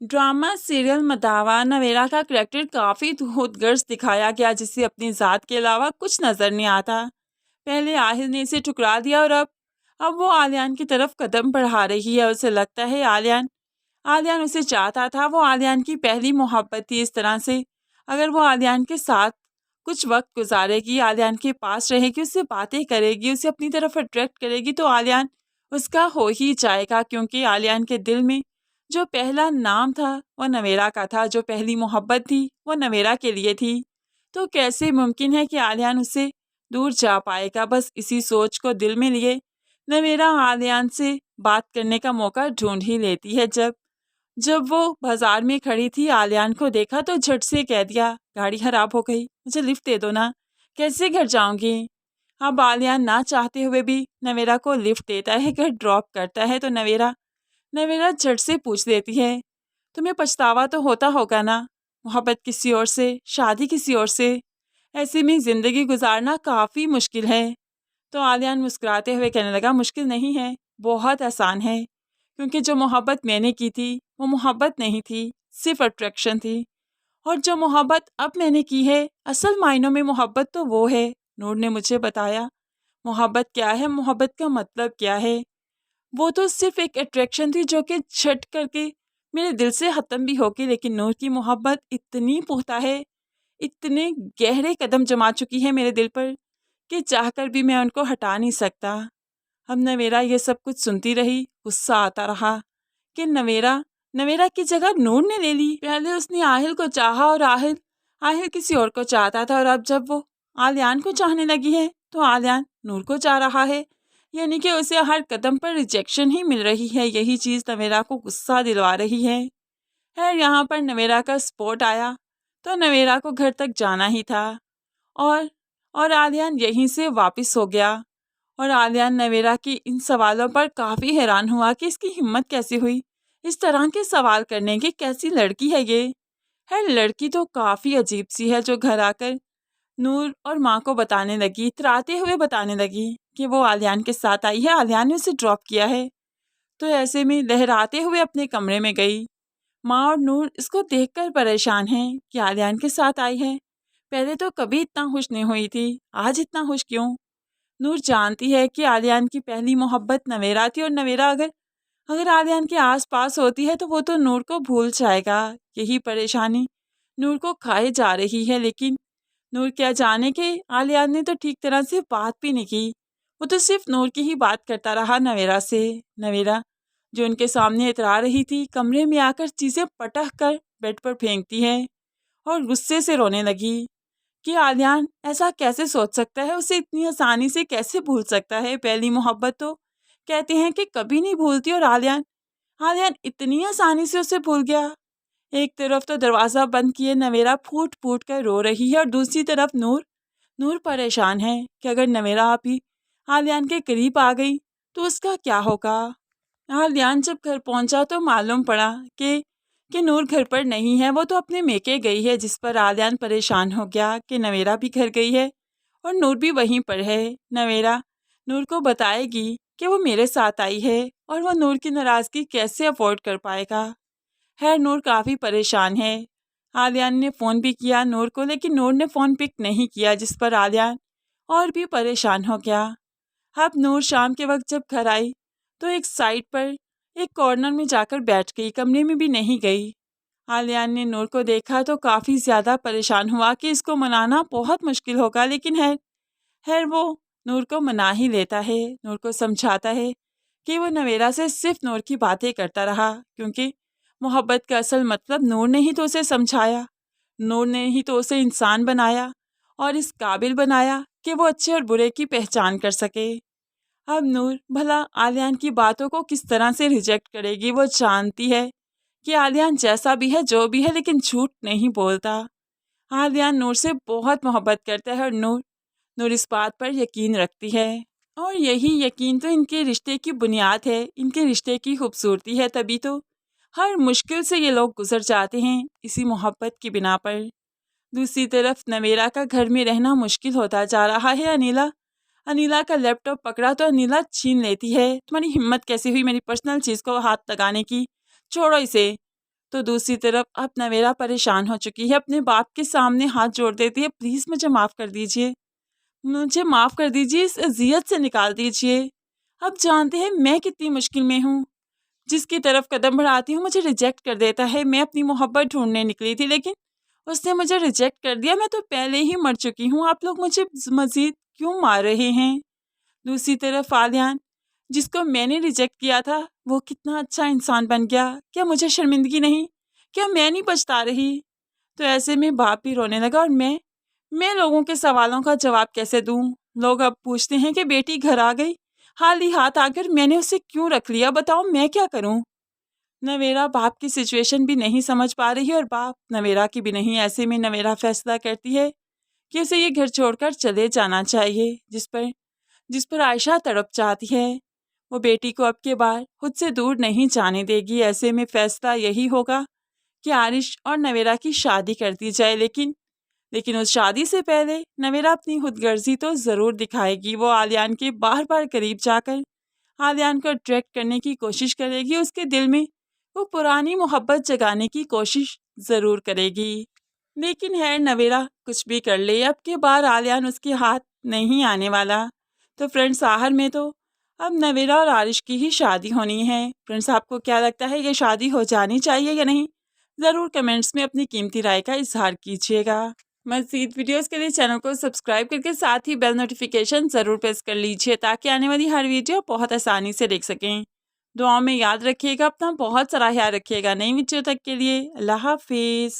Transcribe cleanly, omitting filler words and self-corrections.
Drama serial मदावा Navera का character काफ़ी खुदगर्ज दिखाया गया, जिसे अपनी ज़ात के अलावा कुछ नज़र नहीं आता। पहले आहिल ने इसे ठुकरा दिया और अब वो आलियान की तरफ कदम बढ़ा रही है। उसे लगता है आलियान आलियान उसे चाहता था। वो आलियान की पहली मोहब्बत थी। इस तरह से अगर वो आलियान के साथ कुछ वक्त गुजारेगी, आलियान के पास रहेगी, उससे बातें करेगी, उसे अपनी तरफ अट्रैक्ट करेगी, तो आलियान उसका हो ही जाएगा। क्योंकि आलियान के दिल में जो पहला नाम था वो नवेरा का था, जो पहली मोहब्बत थी वो नवेरा के लिए थी। तो कैसे मुमकिन है कि आलियान उससे दूर जा पाएगा? बस इसी सोच को दिल में लिए नवेरा आलियान से बात करने का मौका ढूंढ ही लेती है। जब जब वो बाजार में खड़ी थी, आलियान को देखा तो झट से कह दिया, गाड़ी खराब हो गई, मुझे लिफ्ट दे दो ना, कैसे घर जाऊंगी? अब आलियान ना चाहते हुए भी नवेरा को लिफ्ट देता है, घर ड्रॉप करता है। तो नवेरा नवेरा झट से पूछ देती है, तुम्हें पछतावा तो होता होगा ना, मोहब्बत किसी और से, शादी किसी और से, ऐसे में ज़िंदगी गुजारना काफ़ी मुश्किल है। तो आलियान मुस्कुराते हुए कहने लगा, मुश्किल नहीं है, बहुत आसान है। क्योंकि जो मोहब्बत मैंने की थी वो मोहब्बत नहीं थी, सिर्फ अट्रैक्शन थी। और जो मोहब्बत अब मैंने की है, असल मायनों में मोहब्बत तो वो है। नूर ने मुझे बताया मोहब्बत क्या है, मोहब्बत का मतलब क्या है। वो तो सिर्फ एक अट्रैक्शन थी जो कि छट करके मेरे दिल से ख़त्म भी होगी। लेकिन नूर की मोहब्बत इतनी पुख्ता है, इतने गहरे कदम जमा चुकी है मेरे दिल पर कि चाहकर भी मैं उनको हटा नहीं सकता। अब नवेरा ये सब कुछ सुनती रही, गुस्सा आता रहा कि नवेरा नवेरा की जगह नूर ने ले ली। पहले उसने आहिल को चाहा और आहिल आहिल किसी और को चाहता था, और अब जब वो आलियान को चाहने लगी है तो आलियान नूर को चाह रहा है। यानी कि उसे हर कदम पर रिजेक्शन ही मिल रही है। यही चीज़ नवेरा को गुस्सा दिलवा रही है। खैर यहाँ पर नवेरा का स्पॉट आया तो नवेरा को घर तक जाना ही था, और आलियान यहीं से वापस हो गया। और आलियान नवेरा की इन सवालों पर काफ़ी हैरान हुआ कि इसकी हिम्मत कैसे हुई इस तरह के सवाल करने की, कैसी लड़की है ये। है लड़की तो काफ़ी अजीब सी है, जो घर आकर नूर और माँ को बताने लगी, इतराते हुए बताने लगी कि वो आलियान के साथ आई है, आलियान ने उसे ड्रॉप किया है। तो ऐसे में लहराते हुए अपने कमरे में गई। माँ और नूर इसको देखकर परेशान हैं कि आलियान के साथ आई है। पहले तो कभी इतना खुश नहीं हुई थी, आज इतना खुश क्यों? नूर जानती है कि आलियान की पहली मोहब्बत नवेरा थी, और नवेरा अगर अगर आलियान के आसपास होती है तो वो तो नूर को भूल जाएगा। यही परेशानी नूर को खाए जा रही है। लेकिन नूर क्या जाने कि आलियान ने तो ठीक तरह से बात भी नहीं की, वो तो सिर्फ नूर की ही बात करता रहा नवेरा से। नवेरा जो उनके सामने इतरा रही थी, कमरे में आकर चीज़ें पटक कर बेड पर फेंकती है और गुस्से से रोने लगी कि आलियान ऐसा कैसे सोच सकता है, उसे इतनी आसानी से कैसे भूल सकता है। पहली मोहब्बत तो कहते हैं कि कभी नहीं भूलती, और आलियान आलियान इतनी आसानी से उसे भूल गया। एक तरफ तो दरवाज़ा बंद किए नवेरा फूट फूट कर रो रही है, और दूसरी तरफ नूर नूर परेशान है कि अगर नवेरा आप ही आलियान के करीब आ गई तो उसका क्या होगा। आलियान जब घर पहुंचा तो मालूम पड़ा कि नूर घर पर नहीं है, वो तो अपने मेके गई है। जिस पर आलियान परेशान हो गया कि नवेरा भी घर गई है और नूर भी वहीं पर है। नवेरा नूर को बताएगी कि वो मेरे साथ आई है, और वो नूर की नाराज़गी कैसे अफोर्ड कर पाएगा। खैर नूर काफ़ी परेशान है। आलियान ने फ़ोन भी किया नूर को, लेकिन नूर ने फ़ोन पिक नहीं किया, जिस पर आलियान और भी परेशान हो गया। अब नूर शाम के वक्त जब घर आई तो एक साइड पर एक कॉर्नर में जाकर बैठ गई, कमरे में भी नहीं गई। आलियान ने नूर को देखा तो काफ़ी ज़्यादा परेशान हुआ कि इसको मनाना बहुत मुश्किल होगा, लेकिन है वो नूर को मना ही लेता है। नूर को समझाता है कि वो नवेरा से सिर्फ नूर की बातें करता रहा, क्योंकि मोहब्बत का असल मतलब नूर ने ही तो उसे समझाया, नूर ने ही तो उसे इंसान बनाया और इस काबिल बनाया कि वो अच्छे और बुरे की पहचान कर सके। अब नूर भला आलियान की बातों को किस तरह से रिजेक्ट करेगी। वो जानती है कि आलियान जैसा भी है, जो भी है, लेकिन झूठ नहीं बोलता। आलियान नूर से बहुत मोहब्बत करता है, और नूर नूर इस बात पर यकीन रखती है। और यही यकीन तो इनके रिश्ते की बुनियाद है, इनके रिश्ते की खूबसूरती है। तभी तो हर मुश्किल से ये लोग गुजर जाते हैं, इसी मोहब्बत की बिना पर। दूसरी तरफ नवेरा का घर में रहना मुश्किल होता जा रहा है। अनिला अनिला का लैपटॉप पकड़ा तो अनिला छीन लेती है, तुम्हारी हिम्मत कैसे हुई मेरी पर्सनल चीज़ को हाथ लगाने की, छोड़ो इसे। तो दूसरी तरफ अब नवेरा परेशान हो चुकी है, अपने बाप के सामने हाथ जोड़ देती है, प्लीज़ मुझे माफ़ कर दीजिए, मुझे माफ़ कर दीजिए, इस अज़ियत से निकाल दीजिए। अब जानते हैं मैं कितनी मुश्किल में हूँ। जिसकी तरफ कदम बढ़ाती हूँ मुझे रिजेक्ट कर देता है। मैं अपनी मोहब्बत ढूंढने निकली थी लेकिन उसने मुझे रिजेक्ट कर दिया। मैं तो पहले ही मर चुकी हूँ, आप लोग मुझे मज़ीद क्यों मार रहे हैं? दूसरी तरफ आलियान, जिसको मैंने रिजेक्ट किया था, वो कितना अच्छा इंसान बन गया। क्या मुझे शर्मिंदगी नहीं? क्या मैं नहीं पछता रही? तो ऐसे में बाप भी रोने लगा और मैं लोगों के सवालों का जवाब कैसे दूं? लोग अब पूछते हैं कि बेटी घर आ गई, हाल ही हाथ आकर मैंने उसे क्यों रख लिया, बताओ मैं क्या करूं? नवेरा बाप की सिचुएशन भी नहीं समझ पा रही और बाप नवेरा की भी नहीं। ऐसे में नवेरा फैसला करती है कि उसे ये घर छोड़कर चले जाना चाहिए, जिस पर आयशा तड़प चाहती है। वो बेटी को अब के बाद खुद से दूर नहीं जाने देगी। ऐसे में फैसला यही होगा कि आरिश और नवेरा की शादी कर दी जाए, लेकिन उस शादी से पहले नवेरा अपनी खुदगर्जी तो ज़रूर दिखाएगी। वो आलियान के बार बार करीब जाकर आलियान को अट्रैक्ट करने की कोशिश करेगी, उसके दिल में वो पुरानी मोहब्बत जगाने की कोशिश ज़रूर करेगी। लेकिन है नवेरा कुछ भी कर ले, अब के बार आलियान उसके हाथ नहीं आने वाला। तो फ्रेंड्स, आखिर में तो अब नवेरा और आरिश की ही शादी होनी है। फ्रेंड्स, आपको क्या लगता है, ये शादी हो जानी चाहिए या नहीं? ज़रूर कमेंट्स में अपनी कीमती राय का इजहार कीजिएगा। मज़ीद वीडियोस के लिए चैनल को सब्सक्राइब करके साथ ही बेल नोटिफिकेशन ज़रूर प्रेस कर लीजिए ताकि आने वाली हर वीडियो बहुत आसानी से देख सकें। दुआओं में याद रखिएगा, अपना बहुत सारा ख्याल रखिएगा। नई वीडियो तक के लिए अल्लाह हाफिज़।